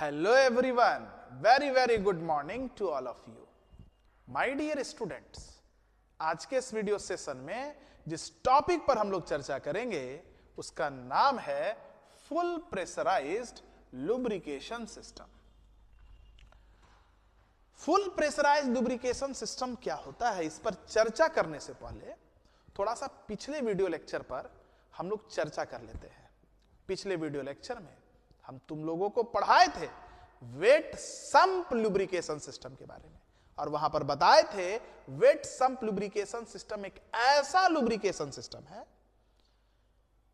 Hello everyone, very good morning to all of you. My dear students, आज के इस video session में जिस टॉपिक पर हम लोग चर्चा करेंगे उसका नाम है full pressurised lubrication system. Full pressurised lubrication system क्या होता है, इस पर चर्चा करने से पहले थोड़ा सा पिछले वीडियो लेक्चर पर हम लोग चर्चा कर लेते हैं। पिछले वीडियो लेक्चर में हम तुम लोगों को पढ़ाए थे वेट सम्प लुब्रिकेशन सिस्टम के बारे में, और वहां पर बताए थे वेट सम्प लुब्रिकेशन सिस्टम एक ऐसा लुब्रिकेशन सिस्टम है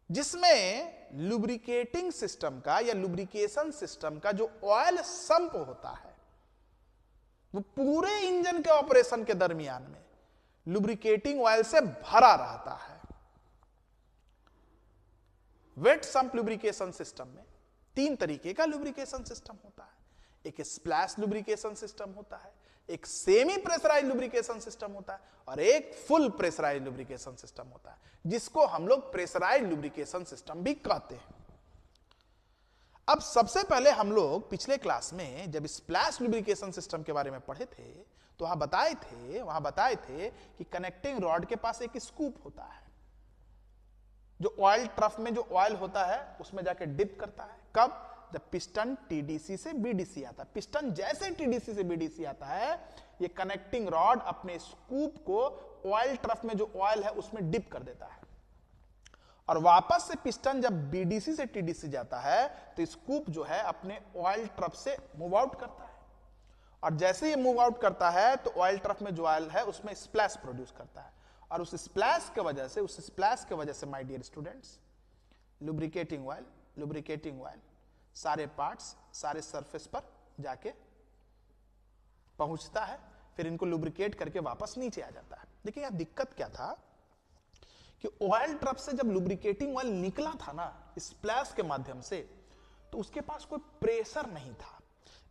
जिसमें लुब्रिकेटिंग सिस्टम का या लुब्रिकेशन सिस्टम का जो ऑयल सम्प होता है वो पूरे इंजन के ऑपरेशन के दरमियान में लुब्रिकेटिंग ऑयल से भरा रहता है। वेट सम्प लुब्रिकेशन सिस्टम में तीन तरीके का लुब्रिकेशन सिस्टम होता है। एक स्प्लैश लुब्रिकेशन सिस्टम होता है, एक सेमी प्रेशराइज्ड लुब्रिकेशन सिस्टम होता है और एक फुल प्रेशराइज्ड लुब्रिकेशन सिस्टम होता है, जिसको हम लोग प्रेशराइज्ड लुब्रिकेशन सिस्टम भी कहते हैं। अब सबसे पहले हम लोग पिछले क्लास में जब स्प्लैश लुब्रिकेशन सिस्टम के बारे में पढ़े थे तो वहां बताए थे कि कनेक्टिंग रॉड के पास एक स्कूप होता है जो ऑयल ट्रफ में जो ऑयल होता है उसमें जाके डिप करता है। कब? जब पिस्टन टीडीसी से बीडीसी आता है। पिस्टन जैसे टीडीसी से बीडीसी आता है ये कनेक्टिंग रॉड अपने स्कूप को ऑयल ट्रफ में जो ऑयल है उसमें डिप कर देता है, और वापस से पिस्टन जब बीडीसी से टीडीसी जाता है तो स्कूप जो है अपने ऑयल ट्रफ से मूव आउट करता है, और जैसे ये मूव आउट करता है तो ऑयल ट्रफ में जो ऑयल है उसमें स्प्लैश प्रोड्यूस करता है, और उस स्प्लैश के वजह से my dear students lubricating oil सारे पार्ट्स सारे सरफेस पर जाके पहुंचता है, फिर इनको लुब्रिकेट करके वापस नीचे आ जाता है। देखिए यहां दिक्कत क्या था कि ऑयल ट्रफ से जब लुब्रिकेटिंग ऑयल निकला था ना स्प्लैश के माध्यम से तो उसके पास कोई प्रेशर नहीं था,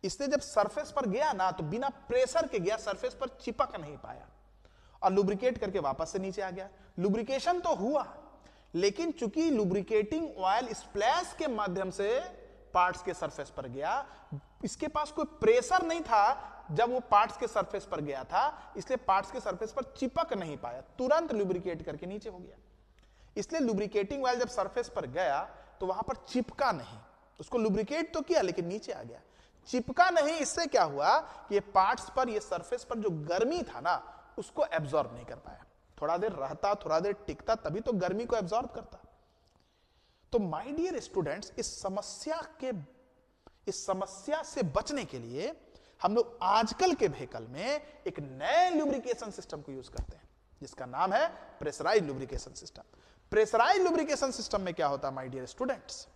इसलिए जब सरफेस पर गया ना तो बिना प्रेशर के गया, सरफेस पर चिपक नहीं पाया और लुब्रिकेट करके वापस से नीचे आ गया। लुब्रिकेशन तो हुआ लेकिन चूंकि लुब्रिकेटिंग ऑयल स्प्लैश के माध्यम से पार्ट्स के सरफेस पर गया, इसके पास कोई प्रेशर नहीं था जब वो पार्ट्स के सरफेस पर गया था, इसलिए पार्ट्स के सरफेस पर चिपक नहीं पाया, तुरंत लुब्रिकेट करके नीचे हो गया। इसलिए लुब्रिकेटिंग ऑयल जब सरफेस पर गया तो वहां पर चिपका नहीं, उसको लुब्रिकेट तो किया लेकिन नीचे आ गया, चिपका नहीं। इससे क्या हुआ कि ये पार्ट्स पर ये सरफेस पर जो गर्मी था ना उसको एब्जॉर्ब नहीं कर पाया, थोड़ा देर रहता थोड़ा देर टिकता तभी तो गर्मी को एब्जॉर्ब करता। तो माय डियर स्टूडेंट्स इस समस्या से बचने के लिए हम लोग आजकल के व्हीकल में एक नए लुब्रिकेशन सिस्टम को यूज करते हैं जिसका नाम है pressurised lubrication system. Pressurised lubrication system में क्या होता है my dear students?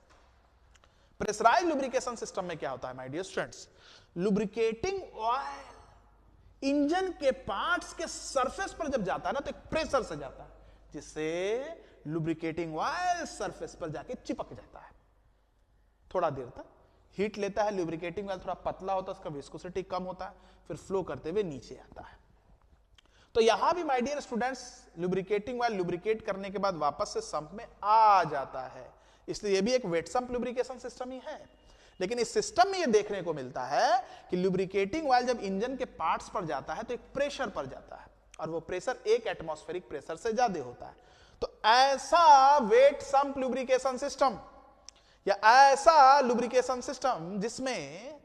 Pressurised lubrication system में क्या होता है my dear students? Lubricating oil engine के पार्ट्स के सरफेस पर जब जाता है ना तो एक प्रेशर से जाता है जिससे लुब्रिकेटिंग ऑयल सरफेस पर जाके चिपक जाता है, थोड़ा देर तक हीट लेता है। लुब्रिकेटिंग ऑयल थोड़ा पतला होता है, उसका विस्कोसिटी कम होता है, फिर फ्लो करते हुए नीचे आता है। तो यहां भी my dear students lubricating oil lubricate करने के बाद वापस से संप में आ जाता है, इसलिए यह भी एक वेट संप लुब्रिकेशन सिस्टम ही है। लेकिन इस सिस्टम में यह देखने को मिलता है कि लुब्रिकेटिंग ऑयल जब इंजन के पार्ट्स पर जाता है तो एक प्रेशर पर जाता है, और वो प्रेशर 1 एटमॉस्फेरिक प्रेशर से ज्यादा होता है। तो ऐसा वेट सम्प लुब्रिकेशन सिस्टम या ऐसा लुब्रिकेशन सिस्टम जिसमें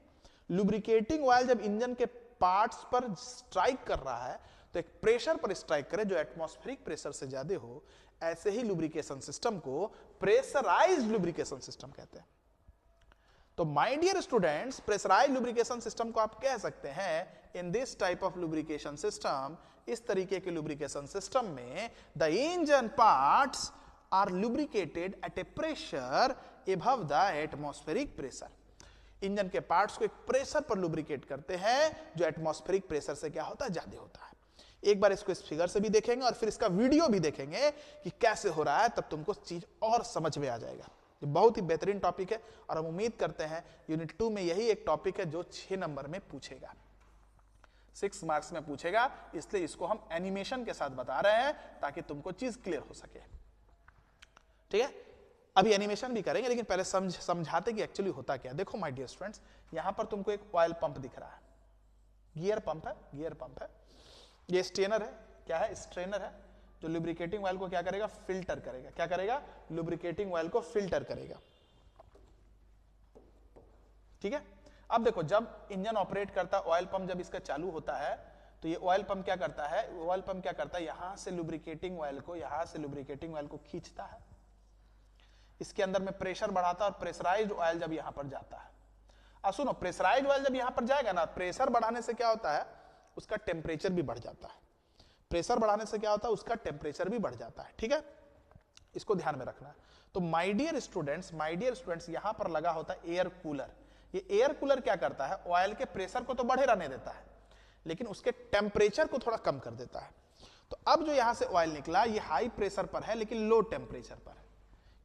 लुब्रिकेटिंग ऑयल जब इंजन के पार्ट्स पर स्ट्राइक कर रहा है तो एक प्रेशर पर स्ट्राइक करे जो एटमॉस्फेरिक प्रेशर से ज्यादा हो, ऐसे ही लुब्रिकेशन सिस्टम को प्रेशराइज्ड लुब्रिकेशन सिस्टम कहते हैं। तो my dear students pressurised lubrication system को आप कह सकते हैं in this type of lubrication system, इस तरीके के लुब्रिकेशन सिस्टम में the engine parts are lubricated at a pressure above the atmospheric pressure. Engine के पार्ट्स को एक प्रेशर पर लुब्रिकेट करते हैं जो एटमॉस्फेरिक प्रेशर से क्या होता है, ज्यादा होता है। एक बार इसको इस फिगर से भी देखेंगे और फिर इसका वीडियो भी देखेंगे कि कैसे हो रहा है, तब तुमको चीज और समझ में आ जाएगा। ये बहुत ही बेहतरीन टॉपिक है और हम उम्मीद करते हैं यूनिट 2 में यही एक टॉपिक है जो 6 नंबर में पूछेगा, 6 मार्क्स में पूछेगा, इसलिए इसको हम एनिमेशन के साथ बता रहे हैं ताकि तुमको चीज क्लियर हो सके। ठीक है, अभी एनिमेशन भी करेंगे, लेकिन पहले समझाते कि एक्चुअली होता क्या। देखो माय डियर स्टूडेंट्स, यहां पर तुमको एक ऑयल पंप दिख रहा है, गियर पंप है, गियर पंप है। ये स्ट्रेनर है, क्या है, स्ट्रेनर है, जो लुब्रिकेटिंग ऑयल को क्या करेगा, फिल्टर करेगा। क्या करेगा, लुब्रिकेटिंग ऑयल को फिल्टर करेगा। ठीक है। अब देखो, जब इंजन ऑपरेट करता है, ऑयल पंप जब इसका चालू होता है, तो ये ऑयल पंप क्या करता है, ऑयल पंप क्या करता है, यहां से लुब्रिकेटिंग ऑयल को, यहां से लुब्रिकेटिंग ऑयल को खींचता है, इसके अंदर में प्रेशर बढ़ाता है, और प्रेशराइज्ड ऑयल जब यहां पर जाता है, अब सुनो, प्रेशराइज्ड ऑयल जब यहां पर जाएगा ना, प्रेशर बढ़ाने से क्या होता है, उसका टेम्परेचर भी बढ़ जाता है। प्रेशर बढ़ाने से क्या होता है, उसका टेम्परेचर भी बढ़ जाता है। ठीक है, इसको ध्यान में रखना है। तो माय डियर स्टूडेंट्स, यहां पर लगा होता है एयर कूलर। ये एयर कूलर क्या करता है, ऑयल के प्रेशर को तो बढ़े रहने देता है, लेकिन उसके टेम्परेचर को थोड़ा कम कर देता है। तो अब जो यहां से ऑयल निकला, ये हाई प्रेशर पर है, लेकिन लो टेम्परेचर पर है।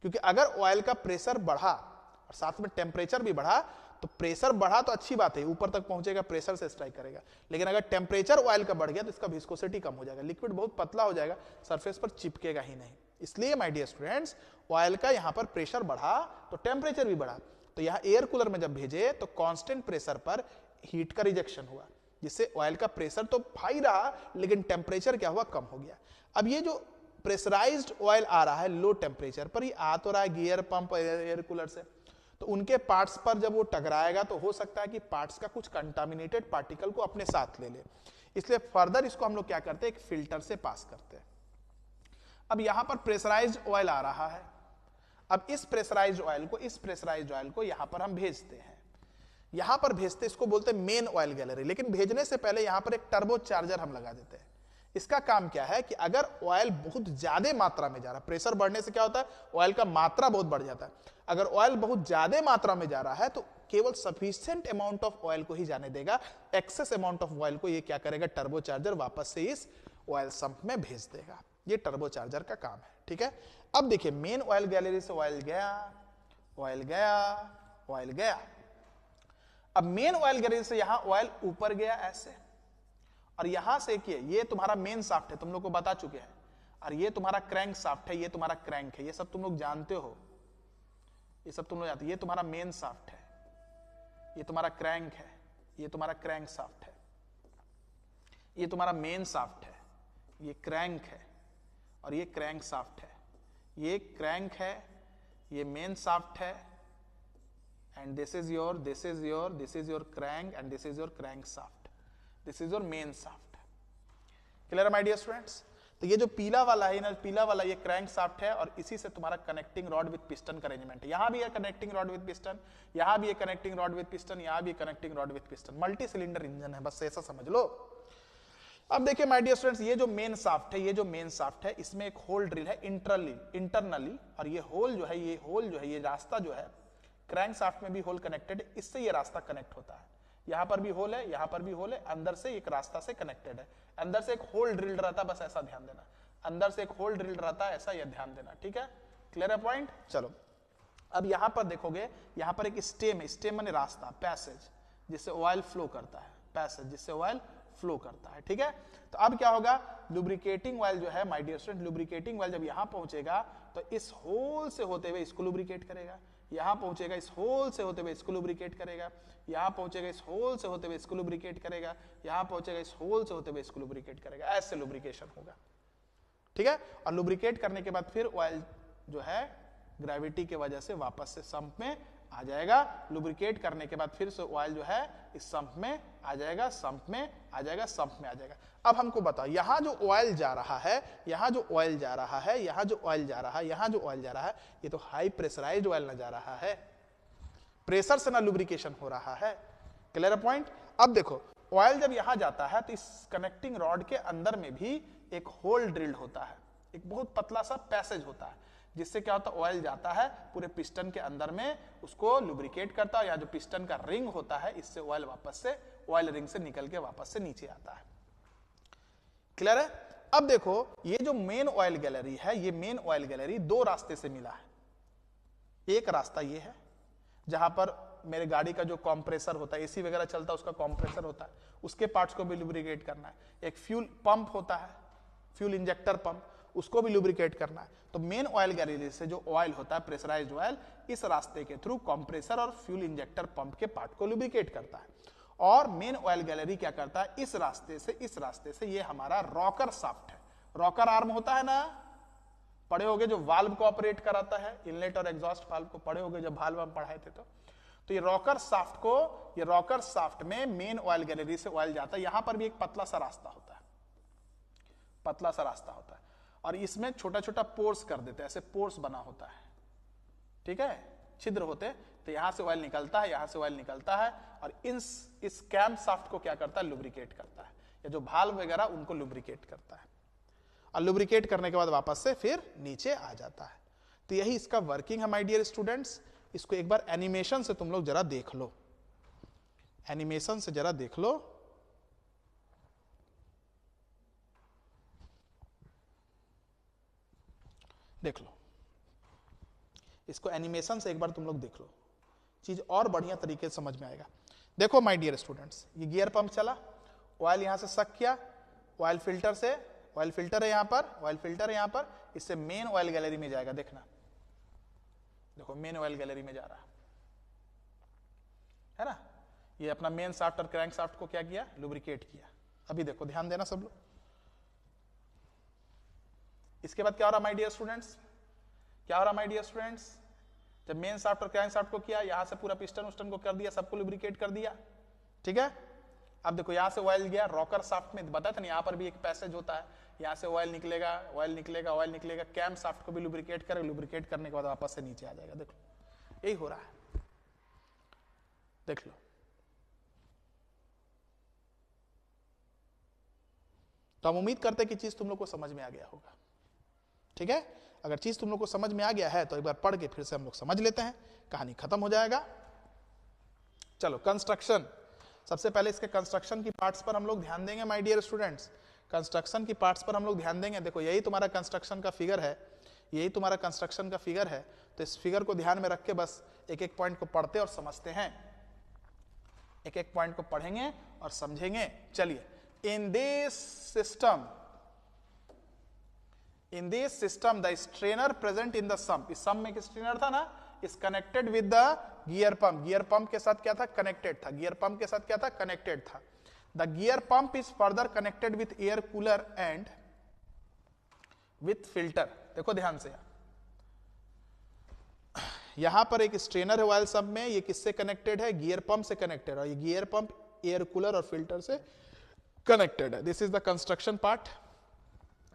क्योंकि अगर ऑयल का प्रेशर बढ़ा और साथ में टेम्परेचर भी बढ़ा, तो प्रेशर बढ़ा तो अच्छी बात है, ऊपर तक पहुंचेगा, प्रेशर से स्ट्राइक करेगा। लेकिन अगर टेम्परेचर ऑयल का बढ़ गया, तो इसका विस्कोसिटी कम हो जाएगा, लिक्विड बहुत पतला हो जाएगा, सरफेस पर चिपकेगा ही नहीं। इसलिए माय डियर स्टूडेंट्स, ऑयल का यहां पर प्रेशर बढ़ा तो टेम्परेचर भी बढ़ा। तो यहां एयर कूलर में जब भेजे, तो कांस्टेंट प्रेशर पर हीट का रिजेक्शन हुआ, जिससे ऑयल का प्रेशर तो हाई रहा, लेकिन टेम्परेचर क्या हुआ, कम हो गया। अब ये जो प्रेशराइज्ड ऑयल आ रहा है लो टेम्परेचर पर, ये आ तो रहा है गियर पंप, एयर कूलर से, तो उनके पार्ट्स पर जब वो टकराएगा, तो हो सकता है कि पार्ट्स का कुछ कंटामिनेटेड पार्टिकल को अपने साथ ले ले। इसलिए फर्दर इसको हम लोग क्या करते हैं, एक फिल्टर से पास करते हैं। अब यहां पर प्रेशराइज्ड ऑयल आ रहा है, अब इस प्रेशराइज्ड ऑयल को यहां पर हम भेजते हैं, यहां पर भेजते, इसको बोलते हैं मेन ऑयल गैलरी। लेकिन भेजने से पहले यहां पर एक टर्बो चार्जर हम लगा देते हैं। इसका काम क्या है कि अगर ऑयल बहुत ज्यादा मात्रा में जा रहा है, प्रेशर बढ़ने से क्या होता है, ऑयल का मात्रा बहुत बढ़ जाता है। अगर ऑयल बहुत ज्यादा मात्रा में जा रहा है, तो केवल सफिशिएंट अमाउंट ऑफ ऑयल को ही जाने देगा, एक्सेस अमाउंट ऑफ ऑयल को ये क्या करेगा, टर्बो चार्जर वापस से इस ऑयल सम्प में भेज देगा। ये टर्बो चार्जर का काम है। ठीक है। अब देखिए, मेन ऑयल गैलरी से ऑयल गया, ऑयल गया, ऑयल गया। अब मेन ऑयल गैलरी से यहां ऑयल ऊपर गया ऐसे, और यहां से ये तुम्हारा मेन शाफ्ट है, तुम लोग को बता चुके हैं, और ये तुम्हारा क्रैंक शाफ्ट है, ये तुम्हारा क्रैंक है, ये सब तुम लोग जानते हो, ये सब तुम लोग जानते हो। ये तुम्हारा मेन शाफ्ट है, ये तुम्हारा क्रैंक है, ये तुम्हारा क्रैंक शाफ्ट है, ये तुम्हारा मेन शाफ्ट है, ये क्रैंक है, और ये क्रैंक शाफ्ट है। ये क्रैंक है, ये मेन शाफ्ट है, and this is your crank, and this is your crank shaft, this is your main shaft. Clear my dear students? तो ये जो पीला वाला है ना, पीला वाला ये क्रैंक शाफ्ट है, और इसी से तुम्हारा कनेक्टिंग रॉड विद पिस्टन का अरेंजमेंट है। यहां भी है कनेक्टिंग रॉड विद पिस्टन, यहां भी है कनेक्टिंग रॉड विद पिस्टन, यहां भी connecting rod with piston. Multi cylinder engine है, बस ऐसा समझ लो। अब देखिए माय डियर स्टूडेंट्स, ये जो मेन शाफ्ट है, ये जो मेन शाफ्ट है, इसमें एक होल ड्रिल है इंटरनली, और ये होल जो है, ये रास्ता जो है, क्रैंक शाफ्ट में भी होल कनेक्टेड है, इससे ये रास्ता कनेक्ट होता है। यहां पर भी होल है, यहां पर भी होल है, अंदर से एक रास्ता से कनेक्टेड है, अंदर से एक होल ड्रिल रहता है, बस ऐसा ध्यान देना, अंदर से एक होल ड्रिल रहता है, ऐसा ये ध्यान देना। ठीक है, क्लियर है पॉइंट? चलो, अब यहां पर देखोगे, यहां पर एक स्टेम है, स्टेम माने रास्ता, पैसेज, जिससे ऑयल फ्लो करता है, पैसेज जिससे ऑयल फ्लो करता है। ठीक है, तो अब क्या होगा, लुब्रिकेटिंग ऑयल जो है my dear student, lubricating oil जब यहां पहुंचेगा, तो इस होल से होते हुए इसको लुब्रिकेट करेगा, यहां पहुंचेगा, इस होल से होते हुए इसको लुब्रिकेट करेगा, यहां पहुंचेगा, इस होल से होते हुए इसको लुब्रिकेट करेगा, यहां पहुंचेगा, इस होल से होते हुए इसको लुब्रिकेट करेगा। ऐसे लुब्रिकेशन होगा। ठीक है, और लुब्रिकेट करने के बाद फिर ऑयल जो है ग्रेविटी की वजह से वापस से सम्प में आ जाएगा। लुब्रिकेट करने के बाद फिर से ऑयल जो है इस सम्प में आ जाएगा, सम्प में आ जाएगा, सम्प में आ जाएगा। अब हमको बताओ, यहां जो ऑयल जा रहा है, यहां जो ऑयल जा रहा है, यहां जो ऑयल जा रहा है, यहां जो ऑयल जा रहा है, ये तो हाई प्रेशराइज्ड ऑयल ना जा रहा है, प्रेशर से ना लुब्रिकेशन हो रहा है। Clear point? अब देखो, ऑयल जब यहां जाता है, तो इस कनेक्टिंग रॉड के अंदर में भी एक होल ड्रिल्ड होता है, एक बहुत पतला सा पैसेज होता है, जिससे क्या होता है, ऑयल जाता है पूरे पिस्टन के अंदर में, उसको लुब्रिकेट करता है, या जो पिस्टन का रिंग होता है, इससे ऑयल वापस से ऑयल रिंग से निकल के वापस से नीचे आता है। क्लियर है? अब देखो, ये जो मेन ऑयल गैलरी है, ये मेन ऑयल गैलरी दो रास्ते से मिला है। एक रास्ता ये है, जहां पर मेरे गाड़ी का जो कंप्रेसर होता है, एसी वगैरह चलता है, उसका कंप्रेसर होता है, उसके पार्ट्स को भी लुब्रिकेट करना है। एक फ्यूल पंप होता है, फ्यूल इंजेक्टर पंप, उसको भी लुब्रिकेट करना है। तो मेन ऑयल गैलरी से जो ऑयल होता है प्रेशराइज्ड ऑयल, इस रास्ते के थ्रू कंप्रेसर और फ्यूल इंजेक्टर पंप के पार्ट को लुब्रिकेट करता है। और मेन ऑयल गैलरी क्या करता है, इस रास्ते से ये हमारा रॉकर शाफ्ट है। रॉकर आर्म होता है ना, पढ़े होगे, जो वाल्व को ऑपरेट कराता है, इनलेट और एग्जॉस्ट वाल्व को पढ़े होगे जब वाल्व हम पढ़ाए थे। तो ये रॉकर शाफ्ट में मेन ऑयल गैलरी से ऑयल जाता है। यहां पर भी एक पतला सा रास्ता होता है, और इसमें छोटा छोटा पोर्स कर देते हैं, ऐसे पोर्स बना होता है, ठीक है, छिद्र होते। तो यहां से ऑयल निकलता है, और इस कैम शाफ्ट को क्या करता है, लुब्रिकेट करता है, या जो वाल्व वगैरह उनको लुब्रिकेट करता है, और लुब्रिकेट करने के बाद वापस से फिर नीचे आ जाता है। तो यही इसका वर्किंग है माय डियर स्टूडेंट्स। इसको एक बार एनिमेशन से तुम लोग जरा देख लो, देख लो इसको एनिमेशन से एक बार तुम लोग देख लो, चीज और बढ़िया तरीके से समझ में आएगा। देखो माय डियर स्टूडेंट्स, ये गियर पंप चला, ऑयल यहां से सक किया, ऑयल फिल्टर है यहां पर, इससे मेन ऑयल गैलरी में जाएगा। देखना, देखो मेन ऑयल गैलरी में जा रहा है ना। ये अपना मेन शाफ्ट और क्रैंक शाफ्ट को क्या किया, लुब्रिकेट किया। अभी देखो, ध्यान देना सब लोग। इसके बाद क्या हो रहा माय डियर स्टूडेंट्स, जब मेन शाफ्ट और क्रैंक शाफ्ट को किया, यहां से पूरा पिस्टन उस्टन को कर दिया, सबको लुब्रिकेट कर दिया, ठीक है। अब देखो यहां से ऑयल गया रॉकर शाफ्ट में, बताया था ना, यहां पर भी एक पैसेज होता है, यहां से ऑयल निकलेगा, कैम शाफ्ट को भी लुब्रिकेट करने के बाद वापस से नीचे आ जाएगा। देखो यही हो रहा है, देख लो। तो हम उम्मीद करते हैं कि चीज तुम लोग को समझ में आ गया होगा, ठीक है। अगर चीज तुम लोग को समझ में आ गया है तो एक बार पढ़ के फिर से हम लोग समझ लेते हैं, कहानी खत्म हो जाएगा। चलो कंस्ट्रक्शन, सबसे पहले इसके कंस्ट्रक्शन की पार्ट्स पर हम लोग ध्यान देंगे माय डियर स्टूडेंट्स। देखो यही तुम्हारा कंस्ट्रक्शन का फिगर है, तो इस फिगर को ध्यान में रख के बस एक एक पॉइंट को पढ़ते और समझते हैं, एक एक पॉइंट को पढ़ेंगे और समझेंगे। चलिए, in this system the strainer present in the sump, इस सम में एक स्ट्रेनर था ना, is connected with the gear pump के साथ क्या था, कनेक्टेड था। The gear pump is further connected with air cooler and with filter. देखो ध्यान से, यहां पर एक स्ट्रेनर है ऑयल सब में, ये किससे कनेक्टेड है, गियर पंप से कनेक्टेड, और ये गियर पंप एयर कूलर और फिल्टर से कनेक्टेड है। This is the construction part,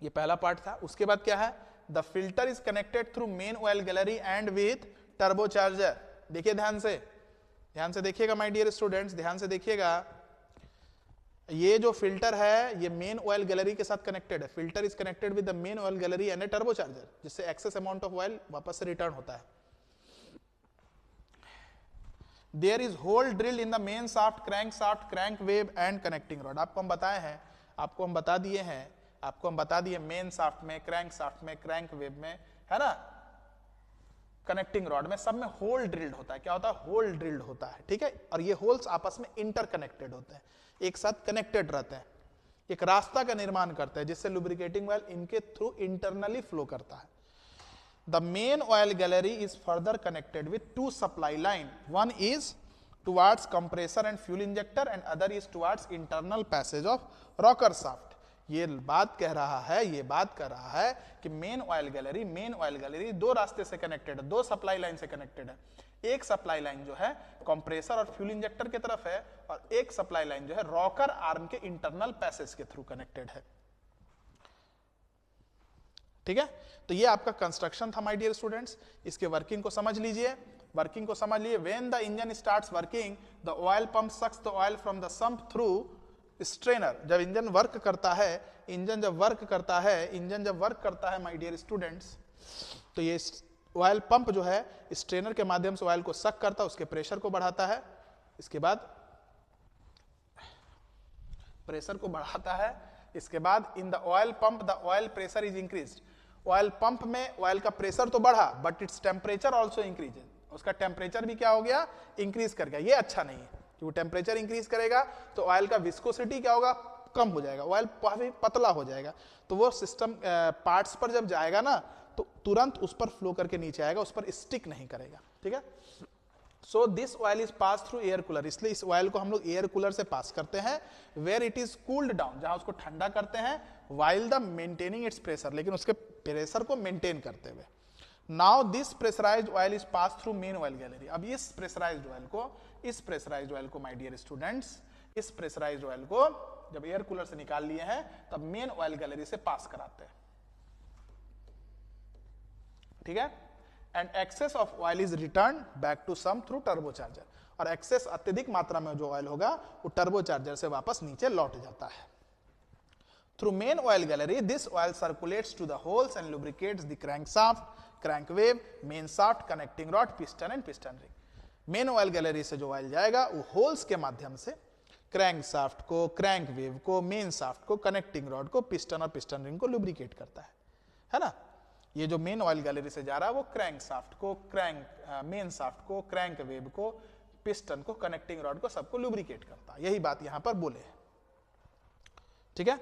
ये पहला पार्ट था। उसके बाद क्या है, the filter is connected through main oil gallery and with turbocharger. देखिए ध्यान से देखिएगा माय डियर स्टूडेंट्स, ध्यान से देखिएगा। ये जो फिल्टर है ये मेन ऑयल गैलरी के साथ कनेक्टेड है। Filter is connected with the main oil gallery and a turbocharger, जिससे एक्सेस अमाउंट ऑफ ऑयल वापस से रिटर्न होता है। There is hole drilled in the main shaft, crank web and connecting rod. आपको हम बता दिए मेन शाफ्ट में, क्रैंक शाफ्ट में, क्रैंक वेव में, है ना, कनेक्टिंग रॉड में, सब में होल ड्रिल्ड होता है। क्या होता है, होल ड्रिल्ड होता है, ठीक है। और ये होल्स आपस में इंटरकनेक्टेड होते हैं, एक साथ कनेक्टेड रहते हैं, एक रास्ता का निर्माण करते हैं जिससे लुब्रिकेटिंग ऑयल इनके थ्रू इंटरनली फ्लो करता है। The main oil gallery is further connected with to supply line, one is towards compressor and fuel injector and other is towards internal passage of rocker shaft. ये बात कर रहा है कि main oil gallery दो रास्ते से कनेक्टेड है, दो सप्लाई लाइन से कनेक्टेड है। एक सप्लाई लाइन जो है कंप्रेसर और फ्यूल इंजेक्टर की तरफ है, और एक सप्लाई लाइन जो है रॉकर आर्म के इंटरनल पैसेज के थ्रू कनेक्टेड है, ठीक है। तो ये आपका कंस्ट्रक्शन था माय डियर स्टूडेंट्स। इसके वर्किंग को समझ लीजिए, when the engine starts working the oil pump sucks the oil from the sump through strainer. जब इंजन वर्क करता है माय डियर स्टूडेंट्स, तो ये ऑयल पंप जो है स्ट्रेनर के माध्यम से ऑयल को सक करता है, उसके प्रेशर को बढ़ाता है। इसके बाद in the oil pump the oil pressure is increased. Oil pump में ऑयल का प्रेशर तो बढ़ा, but its temperature also increase, उसका टेम्परेचर भी क्या हो गया, इंक्रीज कर गया। ये अच्छा नहीं है, क्योंकि टेम्परेचर इंक्रीज करेगा तो ऑयल का विस्कोसिटी क्या होगा, कम हो जाएगा, ऑयल काफी पतला हो जाएगा, तो वो सिस्टम पार्ट्स पर जब जाएगा ना तो तुरंत उस पर फ्लो करके नीचे आएगा, उस पर स्टिक नहीं करेगा, ठीक है। So this oil is pass through air cooler, इसलिए इस ऑयल को हम लोग एयर कूलर से पास करते हैं, where it is cooled down, जहां उसको ठंडा करते हैं, while the maintaining its pressure, लेकिन उसके प्रेशर को मेंटेन करते हुए। Now this pressurised oil is pass through main oil gallery, अब इस प्रेशराइज्ड ऑयल को माय डियर स्टूडेंट्स, इस प्रेशराइज्ड ऑयल को जब एयर कूलर से निकाल लिए हैं तब मेन ऑयल गैलरी से पास कराते हैं, ठीक है। And excess of oil is return back to sump through turbocharger, और एक्सेस अत्यधिक मात्रा में जो ऑयल होगा वो टर्बोचार्जर से वापस नीचे लौट जाता है। Through main oil gallery this oil circulates to the holes and lubricates the crankshaft, crank web, main shaft, connecting rod, piston and piston ring. Main oil gallery से जो ऑयल जाएगा वो होल्स के माध्यम से क्रैंक शाफ्ट को, crank web को, main shaft को, कनेक्टिंग रॉड को, पिस्टन और पिस्टन रिंग को लुब्रिकेट करता है ना। ये जो मेन ऑयल गैलरी से जा रहा है वो क्रैंक शाफ्ट को, मेन शाफ्ट को, क्रैंक वेव को, पिस्टन को, कनेक्टिंग रॉड को, सबको लुब्रिकेट करता है, यही बात यहां पर बोले हैं, ठीक है।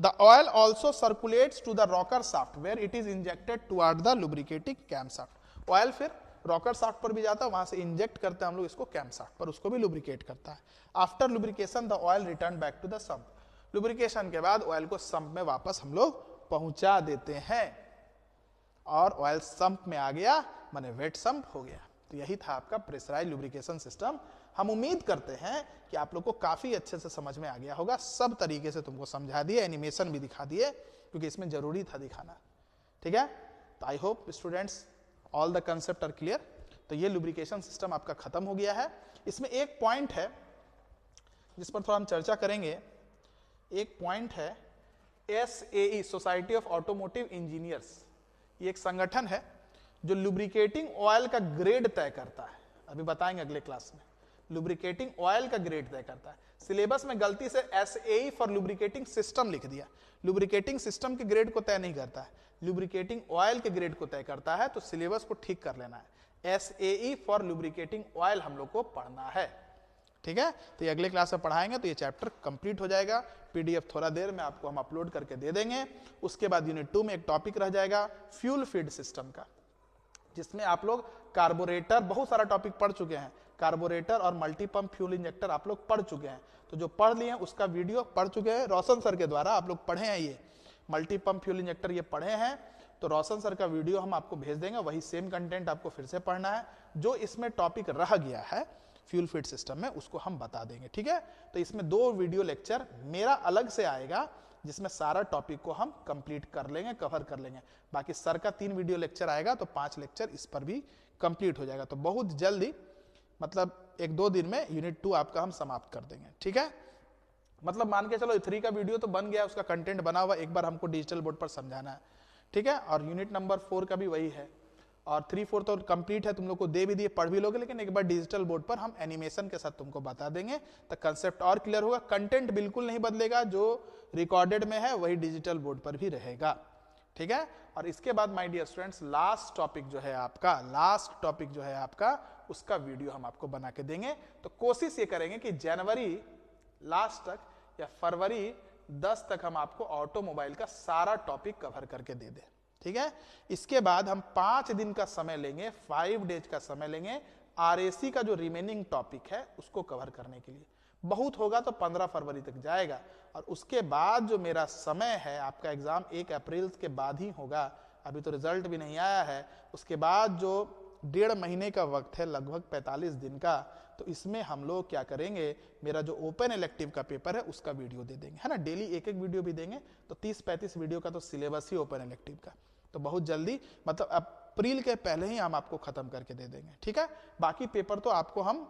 The oil also circulates to the rocker shaft where it is injected toward the lubricating cam shaft, oil फिर रॉकर शाफ्ट पर भी जाता है, वहां से इंजेक्ट करते हैं हम लोग इसको कैम शाफ्ट पर, उसको भी लुब्रिकेट करता है। After lubrication the oil return back to the sump, lubrication के बाद ऑयल को सम्प में वापस हम लोग पहुंचा देते हैं, और ऑयल सम्प में आ गया माने वेट सम्प हो गया। तो यही था आपका प्रेशराइज्ड लुब्रिकेशन सिस्टम। हम उम्मीद करते हैं कि आप लोग को काफी अच्छे से समझ में आ गया होगा, सब तरीके से तुमको समझा दिए, एनिमेशन भी दिखा दिए क्योंकि इसमें जरूरी था दिखाना, ठीक है। तो I hope students all the concept are clear. तो ये लुब्रिकेशन सिस्टम आपका खत्म हो गया है। इसमें एक पॉइंट है जिस पर थोड़ा हम चर्चा करेंगे, एक पॉइंट है SAE, society of automotive engineers, ये एक संगठन है जो लुब्रिकेटिंग ऑयल का ग्रेड तय करता है, अभी बताएंगे अगले क्लास में। लुब्रिकेटिंग ऑयल का ग्रेड तय करता है। सिलेबस में गलती से SAE फॉर लुब्रिकेटिंग सिस्टम लिख दिया, लुब्रिकेटिंग सिस्टम के ग्रेड को तय नहीं करता है, लुब्रिकेटिंग ऑयल के ग्रेड को तय करता है, तो सिलेबस को ठीक कर लेना है। SAE फॉर लुब्रिकेटिंग ऑयल हम लोग को पढ़ना है, ठीक है। तो ये अगले क्लास में पढ़ाएंगे, तो ये चैप्टर कंप्लीट हो जाएगा। PDF थोड़ा देर में आपको हम अपलोड करके दे देंगे। उसके बाद यूनिट 2 में एक टॉपिक रह जाएगा फ्यूल फीड सिस्टम का, जिसमें आप लोग कार्बोरेटर, बहुत सारा टॉपिक पढ़ चुके हैं, कार्बोरेटर और मल्टीपंप फ्यूल इंजेक्टर आप लोग पढ़ चुके हैं। तो जो पढ़ लिए हैं उसका वीडियो पढ़ चुके हैं, रोशन सर के द्वारा आप लोग पढ़े हैं, ये मल्टीपंप फ्यूल इंजेक्टर ये पढ़े हैं, तो रोशन सर का वीडियो हम आपको भेज देंगे, वही सेम कंटेंट आपको फिर से पढ़ना है। जो इसमें टॉपिक रह गया है फ्यूल फीड सिस्टम में उसको हम बता देंगे, ठीक है। तो इसमें 2 वीडियो लेक्चर मेरा अलग से आएगा, जिसमें सारा टॉपिक को हम कंप्लीट कर लेंगे, कवर कर लेंगे। बाकी सर का 3 वीडियो लेक्चर आएगा, तो 5 लेक्चर इस पर भी कंप्लीट हो जाएगा। तो बहुत जल्दी, मतलब 1-2 दिन में यूनिट 2 आपका हम समाप्त कर देंगे, ठीक है। मतलब मान के चलो 3 का वीडियो तो बन गया, उसका कंटेंट बना हुआ, एक बार हमको डिजिटल बोर्ड पर समझाना है, ठीक है। और यूनिट नंबर 4 का भी वही है, और 3-4 तो कंप्लीट है, तुम लोग को दे भी दिए, पढ़ भी लोगे, लेकिन एक बार डिजिटल बोर्ड पर हम एनिमेशन के साथ तुमको बता देंगे, तो कंसेप्ट और क्लियर होगा। कंटेंट बिल्कुल नहीं बदलेगा, जो रिकॉर्डेड में है वही डिजिटल बोर्ड पर भी रहेगा, ठीक है। और इसके बाद my dear students last topic जो है आपका, उसका वीडियो हम आपको बना के देंगे। तो कोशिश ये करेंगे कि जनवरी लास्ट तक या फरवरी 10 तक हम आपको ऑटोमोबाइल का सारा टॉपिक कवर करके दे दें, ठीक है। इसके बाद हम 5 दिन का समय लेंगे, 5 डेज का समय लेंगे RAC का जो रिमेनिंग टॉपिक है उसको कवर करने के लिए। बहुत होगा तो 15 फरवरी तक जाएगा, और उसके बाद जो मेरा समय है, आपका एग्जाम 1 अप्रैल के बाद ही होगा, अभी तो रिजल्ट भी नहीं आया है। उसके बाद जो 1.5 महीने का वक्त है, लगभग 45 दिन का, तो इसमें हम लोग क्या करेंगे, मेरा जो ओपन इलेक्टिव का पेपर है उसका वीडियो दे देंगे, है ना। डेली एक वीडियो भी देंगे, तो 30-35 वीडियो का तो सिलेबस ही ओपन इलेक्टिव का, तो बहुत जल्दी, मतलब अप्रैल के पहले ही हम आपको खत्म करके दे देंगे, ठीक है। बाकी पेपर तो आपको हम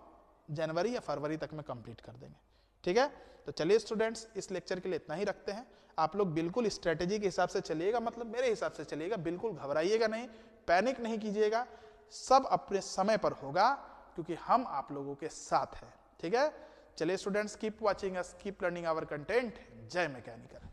जनवरी या फरवरी तक में कंप्लीट कर देंगे, ठीक है। तो चलिए स्टूडेंट्स, इस लेक्चर के लिए इतना ही रखते हैं। आप लोग बिल्कुल स्ट्रेटेजी के हिसाब से चलिएगा, मतलब मेरे हिसाब से चलिएगा, बिल्कुल घबराइएगा नहीं, पैनिक नहीं कीजिएगा, सब अपने समय पर होगा, क्योंकि हम आप लोगों के साथ हैं, ठीक है। चलिए students, keep watching us, keep learning our content. जय मैकेनिकल।